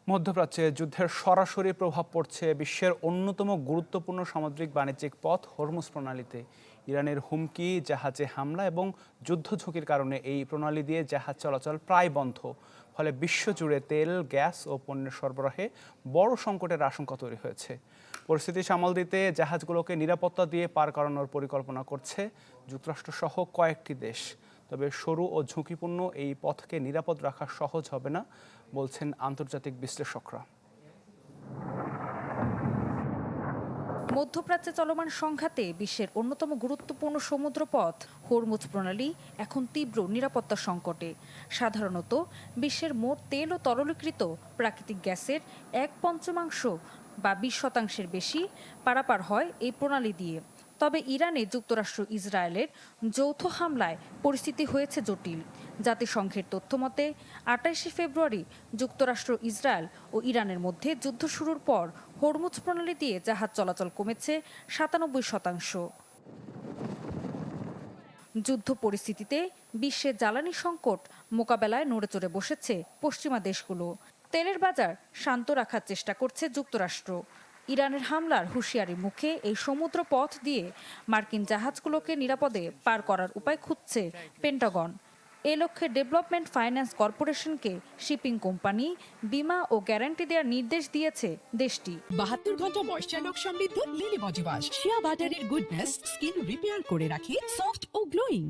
মধ্যপ্রাচ্যে যুদ্ধের সরাসরি প্রভাব পড়ছে বিশ্বের অন্যতম গুরুত্বপূর্ণ সামুদ্রিক বাণিজ্যিক পথ হরমুজ প্রণালীতে। ইরানের হুমকি, জাহাজে হামলা এবং যুদ্ধ ঝুঁকির কারণে এই প্রণালী দিয়ে জাহাজ চলাচল প্রায় বন্ধ। ফলে বিশ্বজুড়ে তেল, গ্যাস ও পণ্যের সরবরাহে বড় সংকটের আশঙ্কা তৈরি হয়েছে। পরিস্থিতি সামাল দিতে জাহাজগুলোকে নিরাপত্তা দিয়ে পার করানোর পরিকল্পনা করছে যুক্তরাষ্ট্রসহ কয়েকটি দেশ। তবে সরু ও ঝুঁকিপূর্ণ এই পথকে নিরাপদ রাখা সহজ হবে না বলছেন আন্তর্জাতিক বিশ্লেষকরা। মধ্যপ্রাচ্যে চলমান সংঘাতে বিশ্বের অন্যতম গুরুত্বপূর্ণ সমুদ্রপথ হরমুজ প্রণালী এখন তীব্র নিরাপত্তা সংকটে। সাধারণত বিশ্বের মোট তেল ও তরলীকৃত প্রাকৃতিক গ্যাসের 1/5 বা 20% বেশি পারাপার হয় এই প্রণালী দিয়ে। তবে ইরানে যুক্তরাষ্ট্র ইসরায়েলের যৌথ হামলায় পরিস্থিতি হয়েছে জটিল। জাতিসংঘের তথ্যমতে 28 ফেব্রুয়ারি যুক্তরাষ্ট্র, ইসরায়েল ও ইরানের মধ্যে যুদ্ধ শুরুর পর হরমুজ প্রণালী দিয়ে জাহাজ চলাচল কমেছে 97%। যুদ্ধ পরিস্থিতিতে বিশ্বের জ্বালানি সংকট মোকাবেলায় নড়েচড়ে বসেছে পশ্চিমা দেশগুলো। তেলের বাজার শান্ত রাখার চেষ্টা করছে যুক্তরাষ্ট্র। ইরানের হামলার হুঁশিয়ারির মুখে এই সমুদ্র পথ দিয়ে মার্কিন জাহাজগুলোকে নিরাপদে পার করার উপায় খুঁজছে পেন্টাগন। এ লক্ষ্যে ডেভেলপমেন্ট ফাইন্যান্স কর্পোরেশনকে শিপিং কোম্পানি, বীমা ও গ্যারান্টি দেওয়ার নির্দেশ দিয়েছে দেশটি। 72 ঘন্টা ময়েশ্চার লক সমৃদ্ধ লিলি বডি ওয়াশ, শিয়া বাটারের গুডনেস স্কিন রিপেয়ার করে রাখে সফট ও গ্লোয়িং।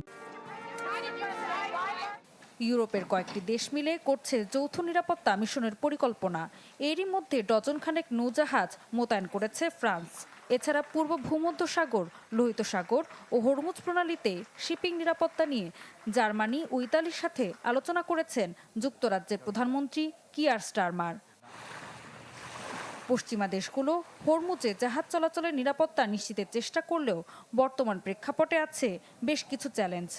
ইউরোপের কয়েকটি দেশ মিলে করছে যৌথ নিরাপত্তা মিশনের পরিকল্পনা। এরই মধ্যে ডজনখানেক নৌজাহাজ মোতায়েন করেছে ফ্রান্স। এছাড়া পূর্ব ভূমধ্যসাগর, লোহিত সাগর ও হরমুজ প্রণালীতে শিপিং নিরাপত্তা নিয়ে জার্মানি ও ইতালির সাথে আলোচনা করেছেন যুক্তরাজ্যের প্রধানমন্ত্রী কিয়ার স্টারমার। পশ্চিমা দেশগুলো হরমুজে জাহাজ চলাচলের নিরাপত্তা নিশ্চিতের চেষ্টা করলেও বর্তমান প্রেক্ষাপটে আছে বেশ কিছু চ্যালেঞ্জ।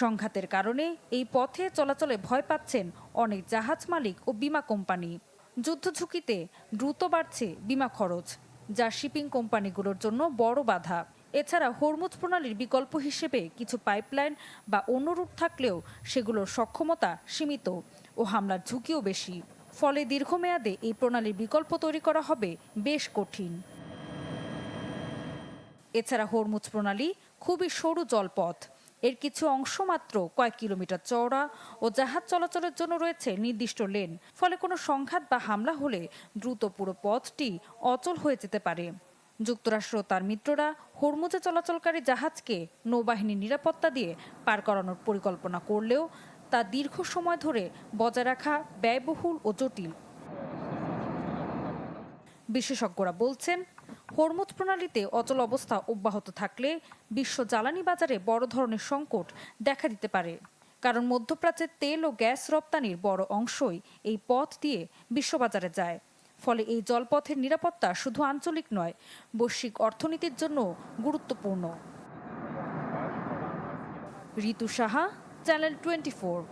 সংঘাতের কারণে এই পথে চলাচলে ভয় পাচ্ছেন অনেক জাহাজ মালিক ও বীমা কোম্পানি। যুদ্ধ ঝুঁকিতে দ্রুত বাড়ছে বীমা খরচ, যা শিপিং কোম্পানিগুলোর জন্য বড় বাধা। এছাড়া হরমুজ প্রণালীর বিকল্প হিসেবে কিছু পাইপলাইন বা অন্য রুট থাকলেও সেগুলোর সক্ষমতা সীমিত ও হামলার ঝুঁকিও বেশি। ফলে দীর্ঘমেয়াদে এই প্রণালীর বিকল্প তৈরি করা হবে বেশ কঠিন। এছাড়া হরমুজ প্রণালী খুবই সরু জলপথ। এর কিছু অংশ মাত্র কয়েক কিলোমিটার চওড়া ও জাহাজ চলাচলের জন্য রয়েছে নির্দিষ্ট লেন। ফলে কোনো সংঘাত বা হামলা হলে দ্রুত পুরো পথটি অচল হয়ে যেতে পারে। যুক্তরাষ্ট্র তার মিত্ররা হরমুজে চলাচলকারী জাহাজকে নৌবাহিনীর নিরাপত্তা দিয়ে পার করানোর পরিকল্পনা করলেও তা দীর্ঘ সময় ধরে বজায় রাখা ব্যয়বহুল ও জটিল। বিশেষজ্ঞরা বলছেন, হরমুজ প্রণালীতে অচল অবস্থা অব্যাহত থাকলে বিশ্ব জ্বালানি বাজারে বড় ধরনের সংকট দেখা দিতে পারে। কারণ মধ্যপ্রাচ্যের তেল ও গ্যাস রপ্তানির বড় অংশই এই পথ দিয়ে বিশ্ববাজারে যায়। ফলে এই জলপথের নিরাপত্তা শুধু আঞ্চলিক নয়, বৈশ্বিক অর্থনীতির জন্য গুরুত্বপূর্ণ। ঋতু সাহা, চ্যানেল 24।